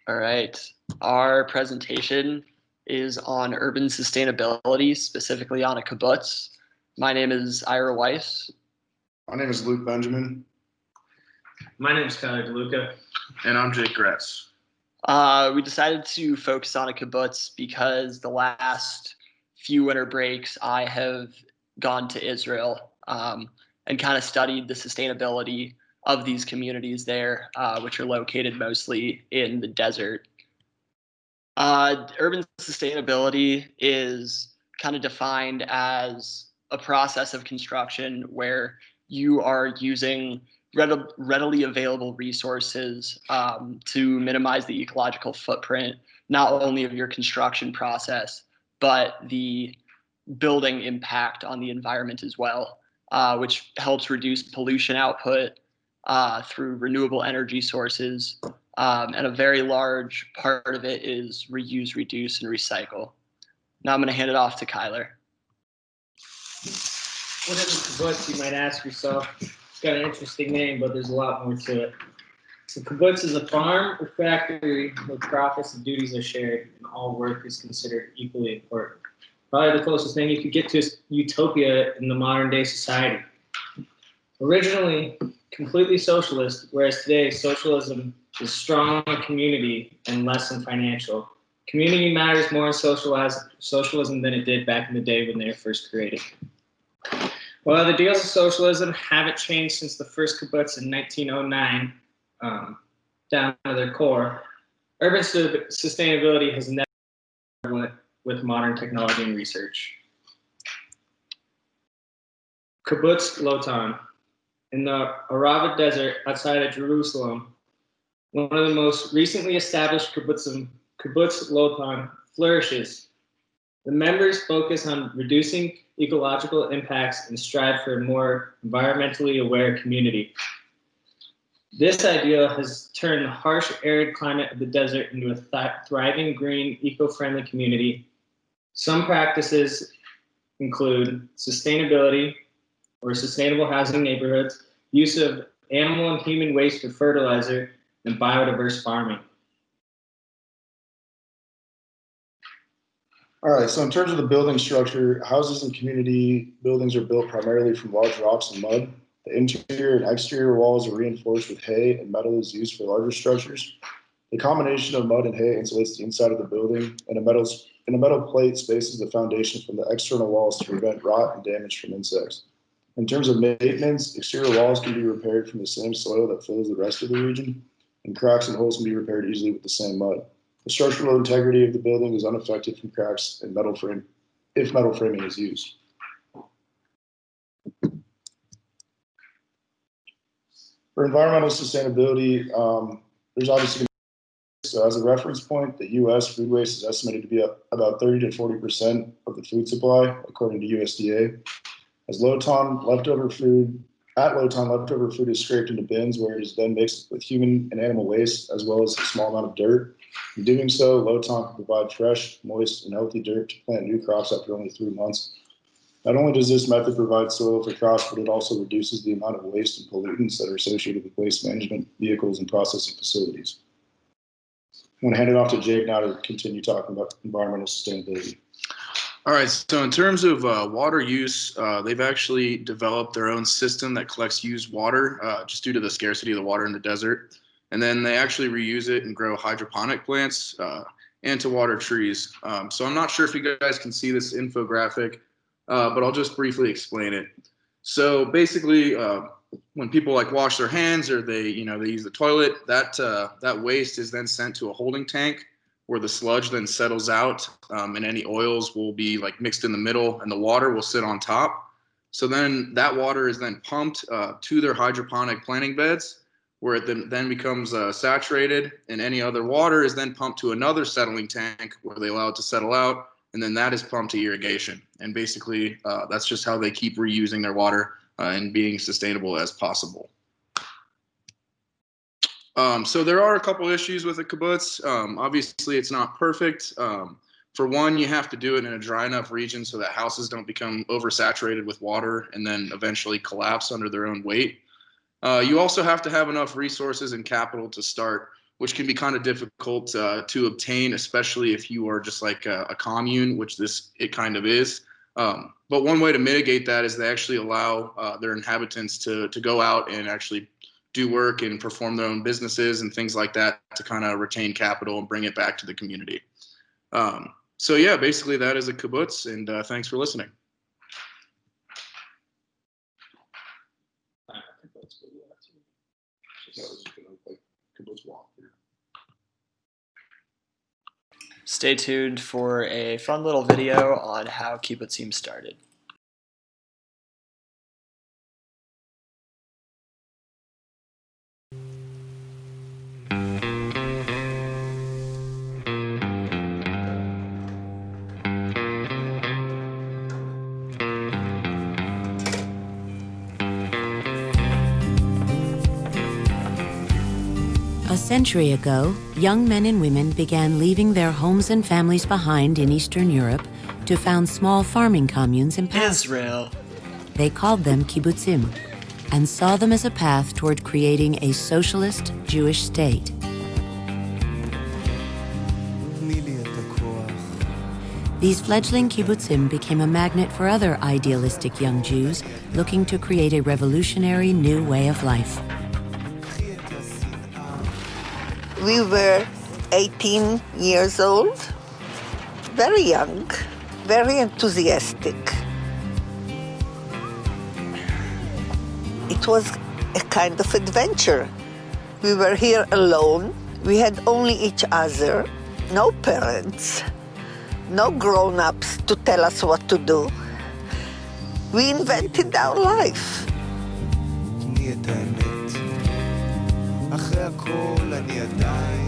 All right. Our presentation is on urban sustainability, specifically on a kibbutz. My name is Ira Weiss. My name is Luke Benjamin. My name is Tyler DeLuca. And I'm Jake Gratz. We decided to focus on a kibbutz because the last few winter breaks I have gone to Israel and kind of studied the sustainability of these communities there, which are located mostly in the desert. Urban sustainability is kind of defined as a process of construction where you are using readily available resources to minimize the ecological footprint, not only of your construction process, but the building impact on the environment as well, which helps reduce pollution output through renewable energy sources. And a very large part of it is reuse, reduce, and recycle. Now I'm going to hand it off to Kyler. What is a kibbutz, you might ask yourself? It's got an interesting name, but there's a lot more to it. So kibbutz is a farm or factory where profits and duties are shared and all work is considered equally important. Probably the closest thing you could get to is utopia in the modern day society. Originally completely socialist, whereas today socialism is strong in community and less in financial. Community matters more in socialism than it did back in the day when they were first created. Well, the deals of socialism haven't changed since the first kibbutz in 1909 down to their core. Urban sustainability has never been with modern technology and research. Kibbutz Lotan. In the Arava Desert outside of Jerusalem, one of the most recently established kibbutzim, Kibbutz Lotan, flourishes. The members focus on reducing ecological impacts and strive for a more environmentally aware community. This ideal has turned the harsh, arid climate of the desert into a thriving, green, eco-friendly community. Some practices include sustainability or sustainable housing neighborhoods, use of animal and human waste for fertilizer, and biodiverse farming. All right, so in terms of the building structure, houses and community buildings are built primarily from large rocks and mud. The interior and exterior walls are reinforced with hay, and metal is used for larger structures. The combination of mud and hay insulates the inside of the building, and a metal plate spaces the foundation from the external walls to prevent rot and damage from insects. In terms of maintenance, exterior walls can be repaired from the same soil that fills the rest of the region, and cracks and holes can be repaired easily with the same mud. The structural integrity of the building is unaffected from cracks in metal frame if metal framing is used. For environmental sustainability, there's obviously, so as a reference point, the U.S. food waste is estimated to be about 30 to 40% of the food supply, according to USDA. At Lotan, leftover food is scraped into bins where it is then mixed with human and animal waste, as well as a small amount of dirt. In doing so, Lotan can provide fresh, moist, and healthy dirt to plant new crops after only 3 months. Not only does this method provide soil for crops, but it also reduces the amount of waste and pollutants that are associated with waste management vehicles and processing facilities. I'm going to hand it off to Jake now to continue talking about environmental sustainability. All right, so in terms of water use, they've actually developed their own system that collects used water just due to the scarcity of the water in the desert. And then they actually reuse it and grow hydroponic plants and to water trees. So I'm not sure if you guys can see this infographic, but I'll just briefly explain it. So basically, when people like wash their hands or they use the toilet, that waste is then sent to a holding tank where the sludge then settles out, and any oils will be like mixed in the middle and the water will sit on top. So then that water is then pumped to their hydroponic planting beds where it then becomes saturated, and any other water is then pumped to another settling tank where they allow it to settle out, and then that is pumped to irrigation. And basically that's just how they keep reusing their water and being sustainable as possible. So there are a couple issues with a kibbutz. Obviously, it's not perfect. For one, you have to do it in a dry enough region so that houses don't become oversaturated with water and then eventually collapse under their own weight. You also have to have enough resources and capital to start which can be kind of difficult to obtain, especially if you are just like a commune, which it kind of is. But one way to mitigate that is they actually allow their inhabitants to go out and actually do work and perform their own businesses and things like that to kind of retain capital and bring it back to the community. So yeah, basically that is a kibbutz, and thanks for listening. Stay tuned for a fun little video on how kibbutzim started. A century ago, young men and women began leaving their homes and families behind in Eastern Europe to found small farming communes in Palestine. Israel. They called them kibbutzim and saw them as a path toward creating a socialist Jewish state. These fledgling kibbutzim became a magnet for other idealistic young Jews looking to create a revolutionary new way of life. We were 18 years old, very young, very enthusiastic. It was a kind of adventure. We were here alone. We had only each other, no parents, no grown-ups to tell us what to do. We invented our life. אחרי הכל אני עדיין